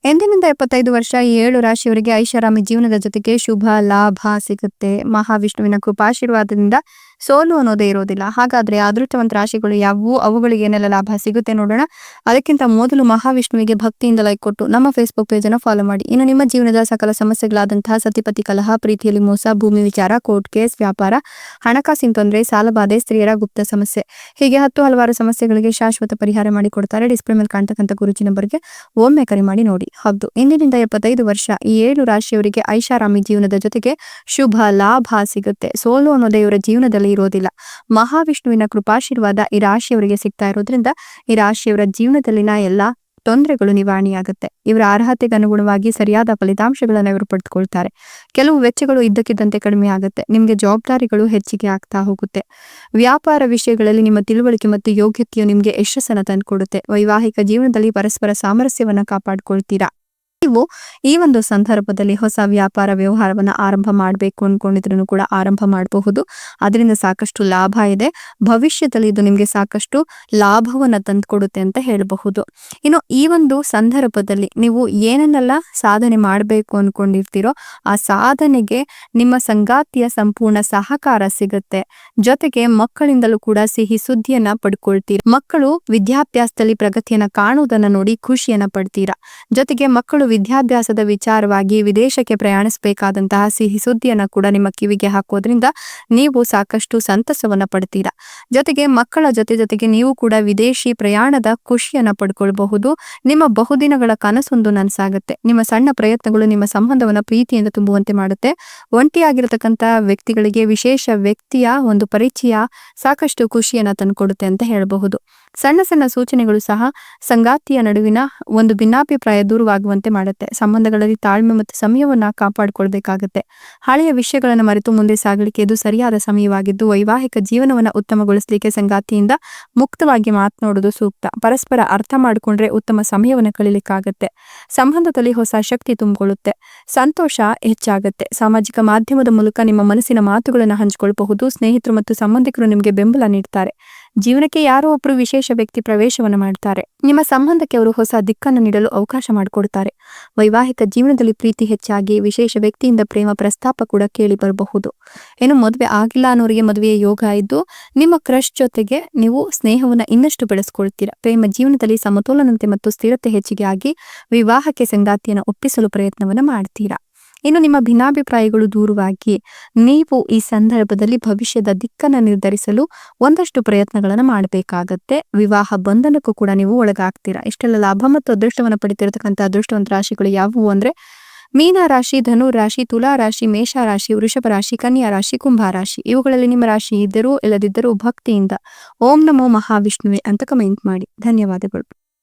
ಎಂದಿನಿಂದ 75 ವರ್ಷ ಈ 7 ರಾಶಿಯವರಿಗೆ ಐಷಾರಾಮಿ ಜೀವನದ ಜೊತೆಗೆ ಶುಭ ಲಾಭ ಸಿಗುತ್ತೆ. ಮಹಾವಿಷ್ಣುವಿನ ಕೃಪಾಶೀರ್ವಾದದಿಂದ ಸೋಲು ಅನ್ನೋದೇ ಇರೋದಿಲ್ಲ. ಹಾಗಾದ್ರೆ ಅದೃಷ್ಟವಂತ ರಾಶಿಗಳು ಯಾವುವು, ಅವುಗಳಿಗೆ ಏನೆಲ್ಲ ಲಾಭ ಸಿಗುತ್ತೆ ನೋಡೋಣ. ಅದಕ್ಕಿಂತ ಮೊದಲು ಮಹಾವಿಷ್ಣುವಿಗೆ ಭಕ್ತಿಯಿಂದ ಲೈಕ್ ಕೊಟ್ಟು ನಮ್ಮ ಫೇಸ್ಬುಕ್ ಪೇಜ್ ಅನ್ನು ಫಾಲೋ ಮಾಡಿ. ಇನ್ನು ನಿಮ್ಮ ಜೀವನದ ಸಕಲ ಸಮಸ್ಯೆಗಳಾದಂತಹ ಸತಿಪತಿ ಕಲಹ, ಪ್ರೀತಿಯಲ್ಲಿ ಮೋಸ, ಭೂಮಿ ವಿಚಾರ, ಕೋರ್ಟ್ ಕೇಸ್, ವ್ಯಾಪಾರ, ಹಣಕಾಸಿನ ತೊಂದರೆ, ಸಾಲಬಾಧೆ, ಸ್ತ್ರೀಯರ ಗುಪ್ತ ಸಮಸ್ಯೆ, ಹೀಗೆ ಹಲವಾರು ಸಮಸ್ಯೆಗಳಿಗೆ ಶಾಶ್ವತ ಪರಿಹಾರ ಮಾಡಿಕೊಡ್ತಾರೆ. ಡಿಸ್ಪ್ಲೇ ಮೇಲೆ ಕಾಣ್ತಕ್ಕಂಥ ಗುರುಜಿ ನಂಬರ್ಗೆ ಒಮ್ಮೆ ಕರೆ ಮಾಡಿ ನೋಡಿ. ಹೌದು, ಇಂದಿನಿಂದ 75 ವರ್ಷ ಈ 7 ರಾಶಿಯವರಿಗೆ ಐಷಾರಾಮಿ ಜೀವನದ ಜೊತೆಗೆ ಶುಭ ಲಾಭ ಸಿಗುತ್ತೆ. ಸೋಲು ಅನ್ನೋದೇ ಇವರ ಜೀವನದಲ್ಲಿ ಇರೋದಿಲ್ಲ. ಮಹಾವಿಷ್ಣುವಿನ ಕೃಪಾಶೀರ್ವಾದ ಈ ರಾಶಿಯವರಿಗೆ ಸಿಗ್ತಾ ಇರೋದ್ರಿಂದ ಈ ರಾಶಿಯವರ ಜೀವನದಲ್ಲಿನ ಎಲ್ಲಾ ತೊಂದರೆಗಳು ನಿವಾರಣೆಯಾಗುತ್ತೆ. ಇವರ ಅರ್ಹತೆಗೆ ಅನುಗುಣವಾಗಿ ಸರಿಯಾದ ಫಲಿತಾಂಶಗಳನ್ನು ಇವರು ಪಡೆದುಕೊಳ್ತಾರೆ. ಕೆಲವು ವೆಚ್ಚಗಳು ಇದ್ದಕ್ಕಿದ್ದಂತೆ ಕಡಿಮೆ ಆಗುತ್ತೆ. ನಿಮಗೆ ಜವಾಬ್ದಾರಿಗಳು ಹೆಚ್ಚಿಗೆ ಆಗ್ತಾ ಹೋಗುತ್ತೆ. ವ್ಯಾಪಾರ ವಿಷಯಗಳಲ್ಲಿ ನಿಮ್ಮ ತಿಳುವಳಿಕೆ ಮತ್ತು ಯೋಗ್ಯತೆಯು ನಿಮಗೆ ಯಶಸ್ಸನ್ನು ತಂದುಕೊಡುತ್ತೆ. ವೈವಾಹಿಕ ಜೀವನದಲ್ಲಿ ಪರಸ್ಪರ ಸಾಮರಸ್ಯವನ್ನು ಕಾಪಾಡಿಕೊಳ್ತೀರಾ. ನೀವು ಈ ಒಂದು ಸಂದರ್ಭದಲ್ಲಿ ಹೊಸ ವ್ಯಾಪಾರ ವ್ಯವಹಾರವನ್ನ ಆರಂಭ ಮಾಡಬೇಕು ಅನ್ಕೊಂಡಿದ್ರು ಕೂಡ ಆರಂಭ ಮಾಡಬಹುದು. ಅದರಿಂದ ಸಾಕಷ್ಟು ಲಾಭ ಇದೆ. ಭವಿಷ್ಯದಲ್ಲಿ ಇದು ನಿಮಗೆ ಸಾಕಷ್ಟು ಲಾಭವನ್ನ ತಂದುಕೊಡುತ್ತೆ ಅಂತ ಹೇಳಬಹುದು. ಇನ್ನು ಈ ಒಂದು ಸಂದರ್ಭದಲ್ಲಿ ನೀವು ಏನನ್ನೆಲ್ಲ ಸಾಧನೆ ಮಾಡಬೇಕು ಅನ್ಕೊಂಡಿರ್ತೀರೋ ಆ ಸಾಧನೆಗೆ ನಿಮ್ಮ ಸಂಗಾತಿಯ ಸಂಪೂರ್ಣ ಸಹಕಾರ ಸಿಗುತ್ತೆ. ಜೊತೆಗೆ ಮಕ್ಕಳಿಂದಲೂ ಕೂಡ ಸಿಹಿ ಸುದ್ದಿಯನ್ನ ಪಡ್ಕೊಳ್ತೀರಾ. ಮಕ್ಕಳು ವಿದ್ಯಾಭ್ಯಾಸದಲ್ಲಿ ಪ್ರಗತಿಯನ್ನ ಕಾಣುವುದನ್ನ ನೋಡಿ ಖುಷಿಯನ್ನ ಪಡ್ತೀರಾ. ಜೊತೆಗೆ ಮಕ್ಕಳು ವಿದ್ಯಾಭ್ಯಾಸದ ವಿಚಾರವಾಗಿ ವಿದೇಶಕ್ಕೆ ಪ್ರಯಾಣಿಸಬೇಕಾದಂತಹ ಸಿಹಿ ಸುದ್ದಿಯನ್ನ ಕೂಡ ನಿಮ್ಮ ಕಿವಿಗೆ ಹಾಕೋದ್ರಿಂದ ನೀವು ಸಾಕಷ್ಟು ಸಂತಸವನ್ನ ಪಡ್ತೀರಾ. ಜೊತೆಗೆ ಮಕ್ಕಳ ಜೊತೆಗೆ ನೀವು ಕೂಡ ವಿದೇಶಿ ಪ್ರಯಾಣದ ಖುಷಿಯನ್ನ ಪಡ್ಕೊಳ್ಬಹುದು. ನಿಮ್ಮ ಬಹುದಿನಗಳ ಕನಸೊಂದು ನನಸಾಗುತ್ತೆ. ನಿಮ್ಮ ಸಣ್ಣ ಪ್ರಯತ್ನಗಳು ನಿಮ್ಮ ಸಂಬಂಧವನ್ನ ಪ್ರೀತಿಯಿಂದ ತುಂಬುವಂತೆ ಮಾಡುತ್ತೆ. ಒಂಟಿಯಾಗಿರತಕ್ಕಂತ ವ್ಯಕ್ತಿಗಳಿಗೆ ವಿಶೇಷ ವ್ಯಕ್ತಿಯ ಒಂದು ಪರಿಚಯ ಸಾಕಷ್ಟು ಖುಷಿಯನ್ನ ತಂದುಕೊಡುತ್ತೆ ಅಂತ ಹೇಳಬಹುದು. ಸಣ್ಣ ಸಣ್ಣ ಸೂಚನೆಗಳು ಸಹ ಸಂಗಾತಿಯ ನಡುವಿನ ಒಂದು ಭಿನ್ನಾಭಿಪ್ರಾಯ ದೂರವಾಗುವಂತೆ ಮಾಡುತ್ತೆ. ಸಂಬಂಧಗಳಲ್ಲಿ ತಾಳ್ಮೆ ಮತ್ತು ಸಮಯವನ್ನ ಕಾಪಾಡಿಕೊಳ್ಬೇಕಾಗತ್ತೆ. ಹಳೆಯ ವಿಷಯಗಳನ್ನು ಮರೆತು ಮುಂದೆ ಸಾಗಲಿಕ್ಕೆ ಇದು ಸರಿಯಾದ ಸಮಯವಾಗಿದ್ದು ವೈವಾಹಿಕ ಜೀವನವನ್ನ ಉತ್ತಮಗೊಳಿಸಲಿಕ್ಕೆ ಸಂಗಾತಿಯಿಂದ ಮುಕ್ತವಾಗಿ ಮಾತನಾಡೋದು ಸೂಕ್ತ. ಪರಸ್ಪರ ಅರ್ಥ ಮಾಡಿಕೊಂಡ್ರೆ ಉತ್ತಮ ಸಮಯವನ್ನು ಕಳೀಲಿಕ್ಕಾಗತ್ತೆ. ಸಂಬಂಧದಲ್ಲಿ ಹೊಸ ಶಕ್ತಿ ತುಂಬಿಕೊಳ್ಳುತ್ತೆ. ಸಂತೋಷ ಹೆಚ್ಚಾಗತ್ತೆ. ಸಾಮಾಜಿಕ ಮಾಧ್ಯಮದ ಮೂಲಕ ನಿಮ್ಮ ಮನಸ್ಸಿನ ಮಾತುಗಳನ್ನು ಹಂಚಿಕೊಳ್ಳಬಹುದು. ಸ್ನೇಹಿತರು ಮತ್ತು ಸಂಬಂಧಿಕರು ನಿಮಗೆ ಬೆಂಬಲ ನೀಡ್ತಾರೆ. ಜೀವನಕ್ಕೆ ಯಾರೋ ಒಬ್ಬರು ವಿಶೇಷ ವ್ಯಕ್ತಿ ಪ್ರವೇಶವನ್ನು ಮಾಡ್ತಾರೆ. ನಿಮ್ಮ ಸಂಬಂಧಕ್ಕೆ ಅವರು ಹೊಸ ದಿಕ್ಕನ್ನು ನೀಡಲು ಅವಕಾಶ ಮಾಡಿಕೊಡ್ತಾರೆ. ವೈವಾಹಿಕ ಜೀವನದಲ್ಲಿ ಪ್ರೀತಿ ಹೆಚ್ಚಾಗಿ ವಿಶೇಷ ವ್ಯಕ್ತಿಯಿಂದ ಪ್ರೇಮ ಪ್ರಸ್ತಾಪ ಕೂಡ ಕೇಳಿ ಬರಬಹುದು. ಏನು ಮದುವೆ ಆಗಿಲ್ಲ ಅನ್ನೋರಿಗೆ ಮದುವೆಯ ಯೋಗ ಇದ್ದು ನಿಮ್ಮ ಕ್ರಶ್ ಜೊತೆಗೆ ನೀವು ಸ್ನೇಹವನ್ನ ಇನ್ನಷ್ಟು ಬೆಳೆಸ್ಕೊಳ್ತೀರಾ. ಪ್ರೇಮ ಜೀವನದಲ್ಲಿ ಸಮತೋಲನತೆ ಮತ್ತು ಸ್ಥಿರತೆ ಹೆಚ್ಚಿಗೆ ಆಗಿ ವಿವಾಹಕ್ಕೆ ಸಂಗಾತಿಯನ್ನು ಒಪ್ಪಿಸಲು ಪ್ರಯತ್ನವನ್ನ ಮಾಡ್ತೀರಾ. ಇನ್ನು ನಿಮ್ಮ ಭಿನ್ನಾಭಿಪ್ರಾಯಗಳು ದೂರವಾಗಿ ನೀವು ಈ ಸಂದರ್ಭದಲ್ಲಿ ಭವಿಷ್ಯದ ದಿಕ್ಕನ್ನು ನಿರ್ಧರಿಸಲು ಒಂದಷ್ಟು ಪ್ರಯತ್ನಗಳನ್ನು ಮಾಡಬೇಕಾಗತ್ತೆ. ವಿವಾಹ ಬಂಧನಕ್ಕೂ ಕೂಡ ನೀವು ಒಳಗಾಗ್ತೀರಾ. ಇಷ್ಟೆಲ್ಲ ಲಾಭ ಮತ್ತು ಅದೃಷ್ಟವನ್ನು ಪಡಿತಿರತಕ್ಕಂಥ ಅದೃಷ್ಟವಂತ ರಾಶಿಗಳು ಯಾವುವು ಅಂದ್ರೆ ಮೀನ ರಾಶಿ, ಧನು ರಾಶಿ, ತುಲಾ ರಾಶಿ, ಮೇಷ ರಾಶಿ, ವೃಷಭ ರಾಶಿ, ಕನ್ಯಾ ರಾಶಿ, ಕುಂಭ ರಾಶಿ. ಇವುಗಳಲ್ಲಿ ನಿಮ್ಮ ರಾಶಿ ಇದ್ದರೂ ಇಲ್ಲದಿದ್ದರೂ ಭಕ್ತಿಯಿಂದ ಓಂ ನಮೋ ಮಹಾವಿಷ್ಣುವೆ ಅಂತ ಕಮೆಂಟ್ ಮಾಡಿ. ಧನ್ಯವಾದಗಳು.